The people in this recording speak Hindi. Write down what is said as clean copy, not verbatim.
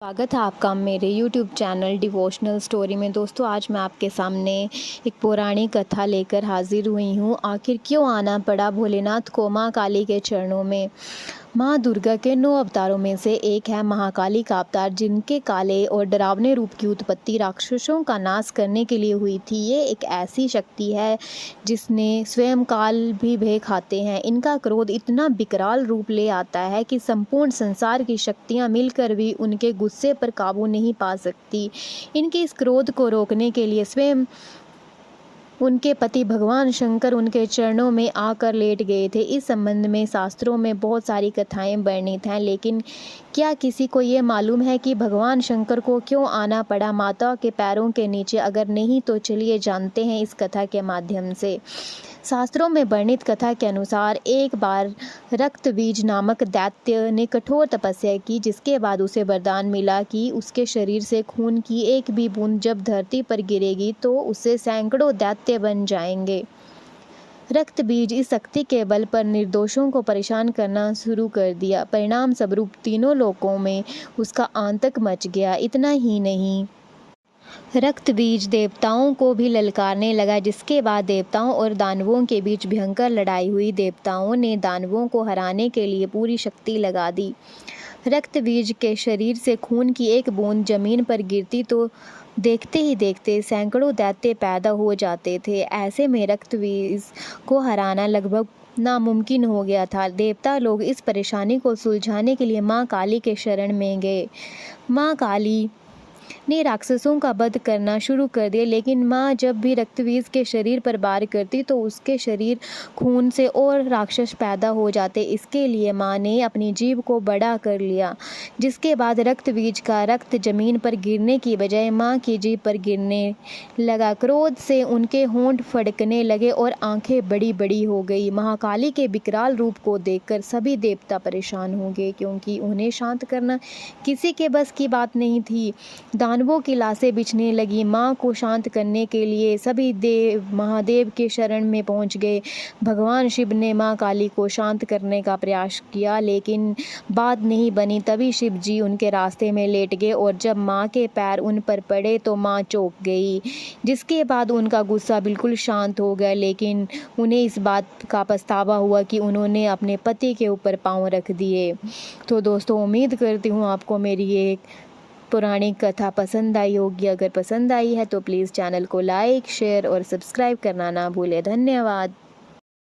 स्वागत है आपका मेरे YouTube चैनल डिवोशनल स्टोरी में। दोस्तों, आज मैं आपके सामने एक पौराणिक कथा लेकर हाजिर हुई हूँ। आखिर क्यों आना पड़ा भोलेनाथ को माँ काली के चरणों में। माँ दुर्गा के 9 अवतारों में से एक है महाकाली का अवतार, जिनके काले और डरावने रूप की उत्पत्ति राक्षसों का नाश करने के लिए हुई थी। ये एक ऐसी शक्ति है जिसने स्वयं काल भी भय खाते हैं। इनका क्रोध इतना विकराल रूप ले आता है कि संपूर्ण संसार की शक्तियाँ मिलकर भी उनके गुस्से पर काबू नहीं पा सकती। इनके इस क्रोध को रोकने के लिए स्वयं उनके पति भगवान शंकर उनके चरणों में आकर लेट गए थे। इस संबंध में शास्त्रों में बहुत सारी कथाएं वर्णित हैं, लेकिन क्या किसी को ये मालूम है कि भगवान शंकर को क्यों आना पड़ा माता के पैरों के नीचे? अगर नहीं तो चलिए जानते हैं इस कथा के माध्यम से। शास्त्रों में वर्णित कथा के अनुसार एक बार रक्तबीज नामक दैत्य ने कठोर तपस्या की, जिसके बाद उसे वरदान मिला कि उसके शरीर से खून की एक भी बूंद जब धरती पर गिरेगी तो उससे सैकड़ों दैत्य बन जाएंगे। रक्त बीज इस शक्ति के बल पर निर्दोषों को परेशान करना शुरू कर दिया। परिणाम स्वरूप तीनों लोकों में उसका आतंक मच गया। इतना ही नहीं, रक्त बीज देवताओं को भी ललकारने लगा, जिसके बाद देवताओं और दानवों के बीच भयंकर लड़ाई हुई। देवताओं ने दानवों को हराने के लिए पूरी शक्ति लगा दी। रक्त बीज के शरीर से खून की एक बूंद जमीन पर गिरती तो देखते ही देखते सैकड़ों दैत्य पैदा हो जाते थे। ऐसे में रक्त बीज को हराना लगभग नामुमकिन हो गया था। देवता लोग इस परेशानी को सुलझाने के लिए माँ काली के शरण में गए। माँ काली ने राक्षसों का वध करना शुरू कर दिया, लेकिन माँ जब भी रक्तबीज के शरीर पर वार करती तो उसके शरीर खून से और राक्षस पैदा हो जाते। इसके लिए माँ ने अपनी जीभ को बड़ा कर लिया, जिसके बाद रक्तबीज का रक्त जमीन पर गिरने की बजाय माँ की जीभ पर गिरने लगा। क्रोध से उनके होंठ फड़कने लगे और आंखें बड़ी बड़ी हो गई। महाकाली के विकराल रूप को देखकर सभी देवता परेशान हो गए, क्योंकि उन्हें शांत करना किसी के बस की बात नहीं थी। दानवों की लाशें बिछने लगी। माँ को शांत करने के लिए सभी देव महादेव के शरण में पहुंच गए। भगवान शिव ने माँ काली को शांत करने का प्रयास किया, लेकिन बात नहीं बनी। तभी शिव जी उनके रास्ते में लेट गए और जब माँ के पैर उन पर पड़े तो माँ चौंक गई, जिसके बाद उनका गुस्सा बिल्कुल शांत हो गया। लेकिन उन्हें इस बात का पछतावा हुआ कि उन्होंने अपने पति के ऊपर पाँव रख दिए। तो दोस्तों, उम्मीद करती हूँ आपको मेरी ये पुरानी कथा पसंद आई होगी। अगर पसंद आई है तो प्लीज़ चैनल को लाइक, शेयर और सब्सक्राइब करना ना भूलें। धन्यवाद।